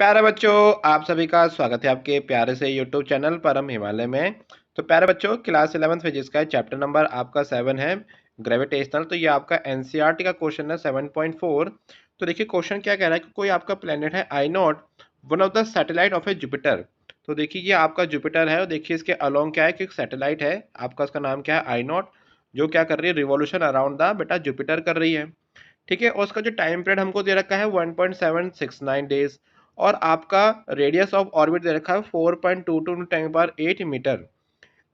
प्यारे बच्चों, आप सभी का स्वागत है आपके प्यारे से यूट्यूब चैनल परम हिमालय में। तो प्यारे बच्चों, क्लास 11th फिजिक्स का चैप्टर नंबर आपका 7 है ग्रेविटेशनल। तो ये आपका एनसीईआरटी का क्वेश्चन है 7.4। तो देखिए क्वेश्चन क्या कह रहा है कि कोई आपका प्लेनेट है I not, one of the satellite of a Jupiter. तो देखिए ये आपका जुपिटर है और देखिए इसके अलोंग क्या है कि एक सैटेलाइट है आपका, उसका नाम क्या है आई नॉट, जो क्या कर रही है रिवॉल्यूशन अराउंड द बेटा जुपिटर कर रही है। ठीक है, और उसका जो टाइम पीरियड हमको दे रखा है 1.769 डेज, और आपका रेडियस ऑफ ऑर्बिट दे रखा है 4.22 × 10⁸ मीटर।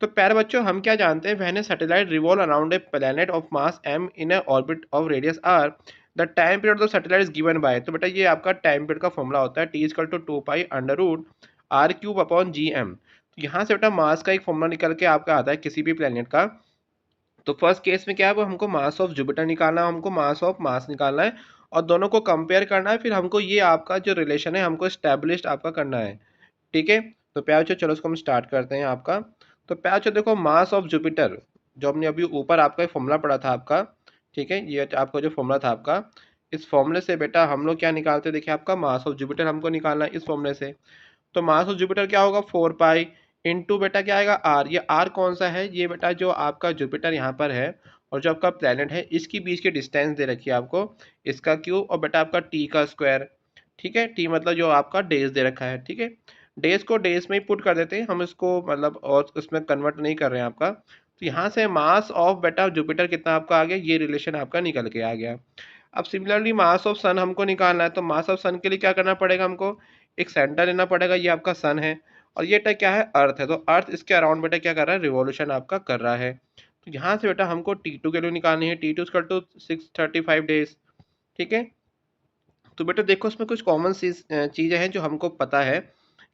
तो प्यारे बच्चों, हम क्या जानते हैं, when A satellite revolve around a planet of mass m in A orbit of radius r, the time period of satellite is given by. तो बेटा ये आपका टाइम पीरियड का फॉर्मूला होता है T=2π√r³/gm। तो यहाँ से बेटा मास का एक फॉर्मूला निकल के आपका आता है किसी भी प्लेनेट का। तो फर्स्ट केस में क्या है, वो हमको मास ऑफ जुपिटर निकालना है, हमको मास ऑफ मास निकालना है और दोनों को कंपेयर करना है। फिर हमको ये आपका जो रिलेशन है हमको स्टैब्लिश्ड आपका करना है। ठीक है, तो प्यार बच्चों चलो इसको हम स्टार्ट करते हैं आपका। तो प्यार बच्चों देखो, मास ऑफ जुपिटर जो हमने अभी ऊपर आपका फॉर्मूला पढ़ा था आपका, ठीक है, ये आपका जो फॉर्मूला था आपका, इस फॉर्मूले से बेटा हम लोग क्या निकालते हैं, देखिए आपका मास ऑफ जुपिटर हमको निकालना है इस फॉर्मूले से। तो मास ऑफ जुपिटर क्या होगा 4 पाई इंटू बेटा क्या आएगा आर। ये आर कौन सा है, ये बेटा जो आपका जुपिटर यहाँ पर है और जो आपका प्लेनेट है इसकी बीच की डिस्टेंस दे रखी है आपको, इसका क्यूब, और बेटा आपका टी का स्क्वायर। ठीक है, टी मतलब जो आपका डेज दे रखा है। ठीक है, डेज को डेज में ही पुट कर देते हैं हम इसको, मतलब और उसमें कन्वर्ट नहीं कर रहे हैं आपका। तो यहाँ से मास ऑफ बेटा जुपिटर कितना आपका आ गया, ये रिलेशन आपका निकल के आ गया। अब सिमिलरली मास ऑफ सन हमको निकालना है। तो मास ऑफ सन के लिए क्या करना पड़ेगा, हमको एक सेंटर लेना पड़ेगा, ये आपका सन है और ये क्या है अर्थ है। तो अर्थ इसके अराउंड बेटा क्या कर रहा है, रिवॉल्यूशन आपका कर रहा है। तो यहाँ से बेटा हमको T2 के लिए निकालनी है, T2 = 635 डेज। ठीक है, तो बेटा देखो इसमें कुछ कॉमन चीज़ें हैं जो हमको पता है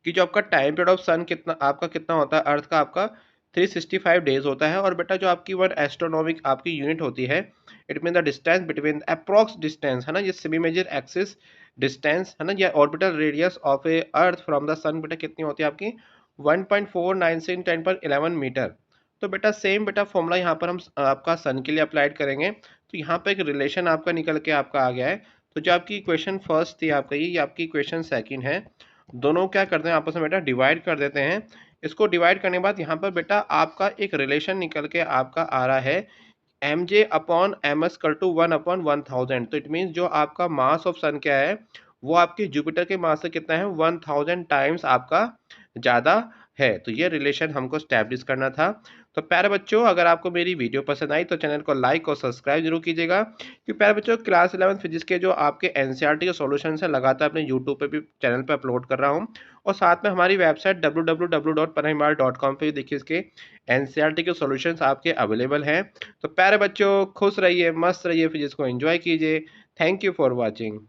कि जो आपका टाइम पीरियड ऑफ सन कितना आपका कितना होता है, अर्थ का आपका 365 डेज होता है। और बेटा जो आपकी वन एस्ट्रोनॉमिक आपकी यूनिट होती है, it mean the distance between approx distance है ना, ये सेमी मेजर एक्सिस डिस्टेंस है ना, या orbital radius of a earth from the sun बेटा कितनी होती है आपकी 1.496 10⁻11 मीटर। तो बेटा सेम बेटा फॉर्मूला यहाँ पर हम आपका सन के लिए अप्लाइड करेंगे। तो यहाँ पे एक रिलेशन आपका निकल के आपका आ गया है। तो जो आपकी इक्वेशन फर्स्ट थी आपका, ये आपकी इक्वेशन सेकंड है, दोनों क्या करते हैं आपस में बेटा डिवाइड कर देते हैं। इसको डिवाइड करने के बाद यहाँ पर बेटा आपका एक रिलेशन निकल के आपका आ रहा है mj/ms = 1/1000। तो इट मीन्स जो आपका मास ऑफ सन क्या है, वो आपके जुपिटर के मास से कितना है 1000 टाइम्स आपका ज़्यादा है। तो ये रिलेशन हमको स्टैब्लिश करना था। तो प्यारे बच्चों, अगर आपको मेरी वीडियो पसंद आई तो चैनल को लाइक और सब्सक्राइब जरूर कीजिएगा। कि प्यारे बच्चों, क्लास 11 फिजिक्स के जो आपके एनसीईआरटी के सॉल्यूशंस है लगातार अपने यूट्यूब पे भी चैनल पे अपलोड कर रहा हूँ, और साथ में हमारी वेबसाइट www.parhimal.com पे देखिए इसके एनसीईआरटी के सॉल्यूशंस आपके अवेलेबल हैं। तो प्यारे बच्चों, खुश रहिए, मस्त रहिए, फिजिक्स को एंजॉय कीजिए। Thank you for watching.